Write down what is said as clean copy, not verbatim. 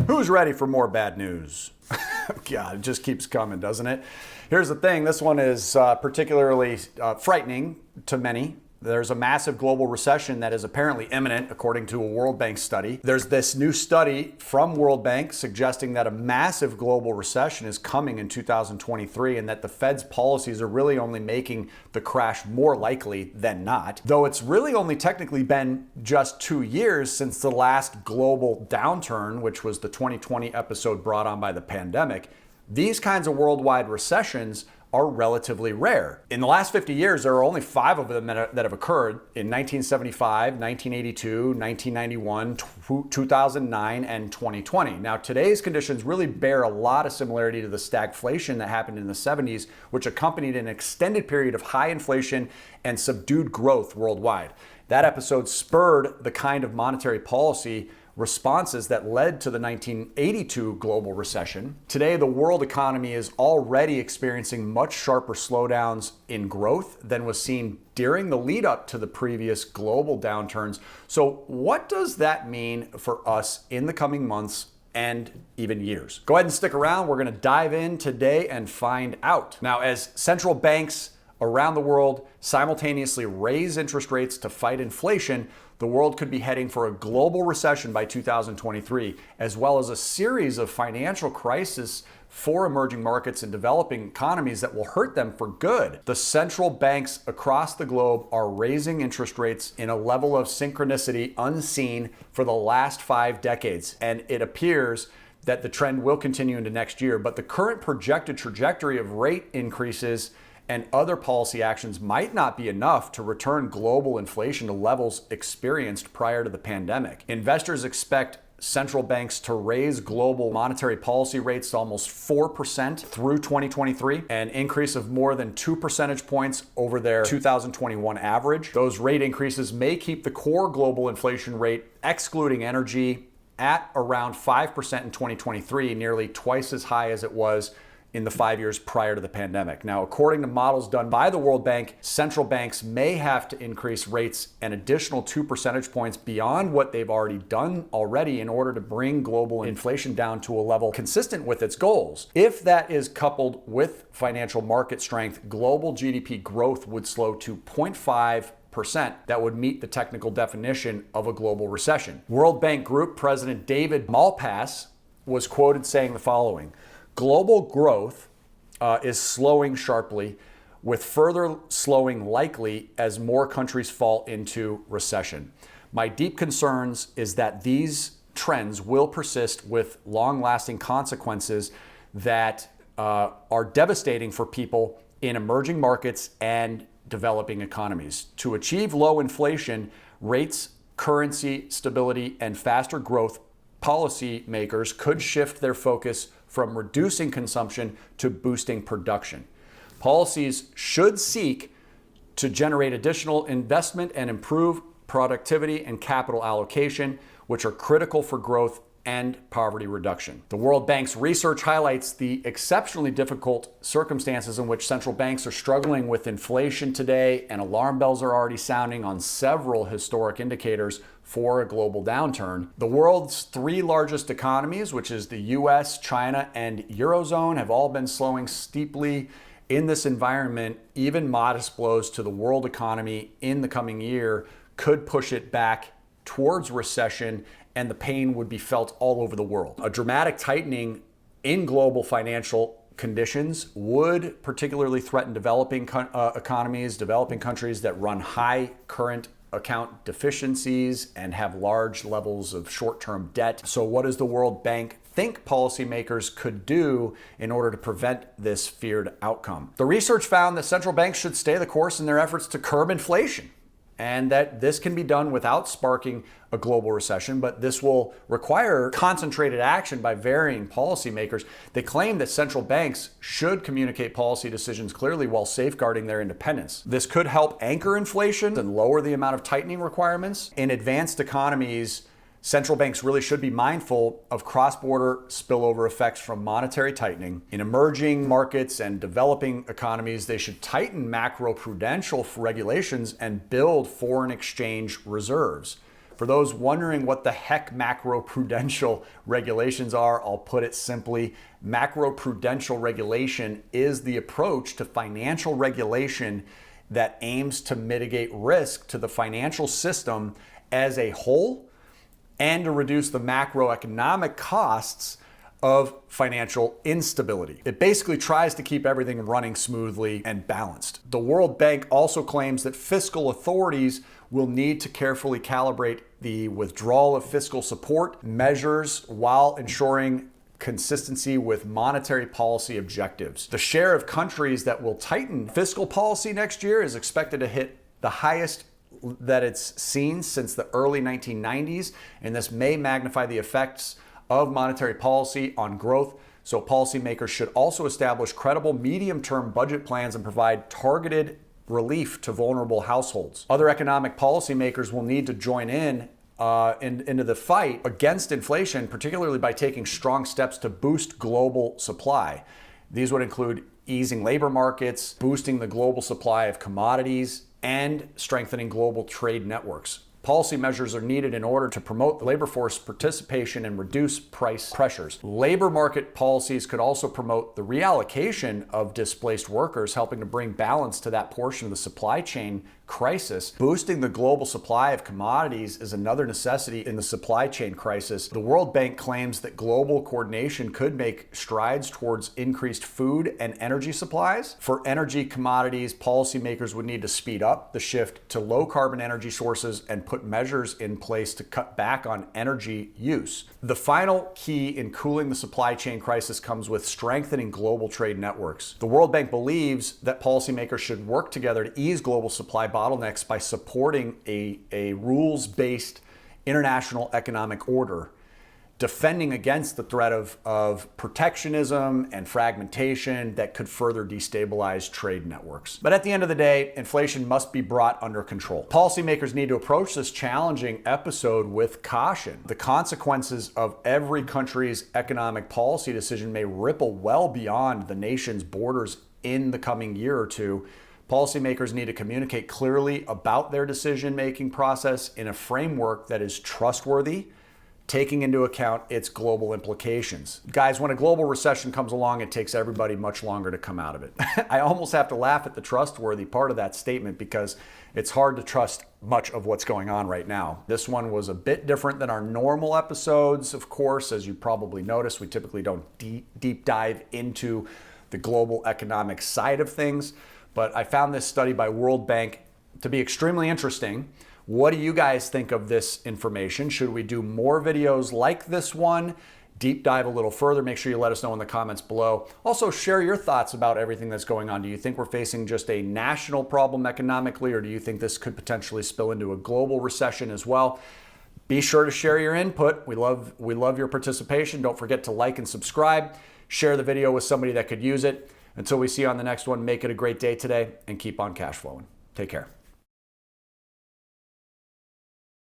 Who's ready for more bad news? God, it just keeps coming, doesn't it? Here's the thing. This one is particularly frightening to many. There's a massive global recession that is apparently imminent, according to a World Bank study. There's this new study from World Bank suggesting that a massive global recession is coming in 2023 and that the Fed's policies are really only making the crash more likely than not. Though it's really only technically been just 2 years since the last global downturn, which was the 2020 episode brought on by the pandemic, these kinds of worldwide recessions are relatively rare. In the last 50 years, there are only 5 of them that have occurred in 1975, 1982, 1991, 2009, and 2020. Now, today's conditions really bear a lot of similarity to the stagflation that happened in the 70s, which accompanied an extended period of high inflation and subdued growth worldwide. That episode spurred the kind of monetary policy responses that led to the 1982 global recession. Today, the world economy is already experiencing much sharper slowdowns in growth than was seen during the lead up to the previous global downturns. So what does that mean for us in the coming months and even years? Go ahead and stick around. We're going to dive in today and find out. Now, as central banks around the world simultaneously raise interest rates to fight inflation, the world could be heading for a global recession by 2023, as well as a series of financial crises for emerging markets and developing economies that will hurt them for good. The central banks across the globe are raising interest rates in a level of synchronicity unseen for the last 5 decades, and it appears that the trend will continue into next year. But the current projected trajectory of rate increases and other policy actions might not be enough to return global inflation to levels experienced prior to the pandemic. Investors expect central banks to raise global monetary policy rates to almost 4% through 2023, an increase of more than 2 percentage points over their 2021 average. Those rate increases may keep the core global inflation rate, excluding energy, at around 5% in 2023, nearly twice as high as it was in the 5 years prior to the pandemic. Now, according to models done by the World Bank, central banks may have to increase rates an additional 2 percentage points beyond what they've already done in order to bring global inflation down to a level consistent with its goals. If that is coupled with financial market strength, global GDP growth would slow to 0.5%. That would meet the technical definition of a global recession. World Bank Group President David Malpass was quoted saying the following: "Global growth is slowing sharply, with further slowing likely as more countries fall into recession. My deep concerns is that these trends will persist with long-lasting consequences that are devastating for people in emerging markets and developing economies. To achieve low inflation rates, currency stability, and faster growth, policymakers could shift their focus from reducing consumption to boosting production. Policies should seek to generate additional investment and improve productivity and capital allocation, which are critical for growth and poverty reduction." The World Bank's research highlights the exceptionally difficult circumstances in which central banks are struggling with inflation today, and alarm bells are already sounding on several historic indicators for a global downturn. The world's 3 largest economies, which is the US, China, and Eurozone, have all been slowing steeply. In this environment, even modest blows to the world economy in the coming year could push it back towards recession, and the pain would be felt all over the world. A dramatic tightening in global financial conditions would particularly threaten developing economies, developing countries that run high current account deficiencies and have large levels of short-term debt. So what does the World Bank think policymakers could do in order to prevent this feared outcome? The research found that central banks should stay the course in their efforts to curb inflation, and that this can be done without sparking a global recession, but this will require concentrated action by varying policymakers. They claim that central banks should communicate policy decisions clearly while safeguarding their independence. This could help anchor inflation and lower the amount of tightening requirements. In advanced economies, central banks really should be mindful of cross-border spillover effects from monetary tightening. In emerging markets and developing economies, they should tighten macroprudential regulations and build foreign exchange reserves. For those wondering what the heck macroprudential regulations are, I'll put it simply. Macroprudential regulation is the approach to financial regulation that aims to mitigate risk to the financial system as a whole and to reduce the macroeconomic costs of financial instability. It basically tries to keep everything running smoothly and balanced. The World Bank also claims that fiscal authorities will need to carefully calibrate the withdrawal of fiscal support measures while ensuring consistency with monetary policy objectives. The share of countries that will tighten fiscal policy next year is expected to hit the highest that it's seen since the early 1990s, and this may magnify the effects of monetary policy on growth. So policymakers should also establish credible medium-term budget plans and provide targeted relief to vulnerable households. Other economic policymakers will need to join into the fight against inflation, particularly by taking strong steps to boost global supply. These would include easing labor markets, boosting the global supply of commodities, and strengthening global trade networks. Policy measures are needed in order to promote labor force participation and reduce price pressures. Labor market policies could also promote the reallocation of displaced workers, helping to bring balance to that portion of the supply chain crisis. Boosting the global supply of commodities is another necessity in the supply chain crisis. The World Bank claims that global coordination could make strides towards increased food and energy supplies. For energy commodities, policymakers would need to speed up the shift to low carbon energy sources and put measures in place to cut back on energy use. The final key in cooling the supply chain crisis comes with strengthening global trade networks. The World Bank believes that policymakers should work together to ease global supply bottlenecks by supporting a rules-based international economic order, defending against the threat of protectionism and fragmentation that could further destabilize trade networks. But at the end of the day, inflation must be brought under control. Policymakers need to approach this challenging episode with caution. The consequences of every country's economic policy decision may ripple well beyond the nation's borders in the coming year or two. Policymakers need to communicate clearly about their decision-making process in a framework that is trustworthy, taking into account its global implications. Guys, when a global recession comes along, it takes everybody much longer to come out of it. I almost have to laugh at the trustworthy part of that statement because it's hard to trust much of what's going on right now. This one was a bit different than our normal episodes, of course. As you probably noticed, we typically don't deep dive into the global economic side of things. But I found this study by World Bank to be extremely interesting. What do you guys think of this information? Should we do more videos like this one? Deep dive a little further? Make sure you let us know in the comments below. Also, share your thoughts about everything that's going on. Do you think we're facing just a national problem economically, or do you think this could potentially spill into a global recession as well? Be sure to share your input. We love your participation. Don't forget to like and subscribe. Share the video with somebody that could use it. Until we see you on the next one, make it a great day today and keep on cash flowing. Take care.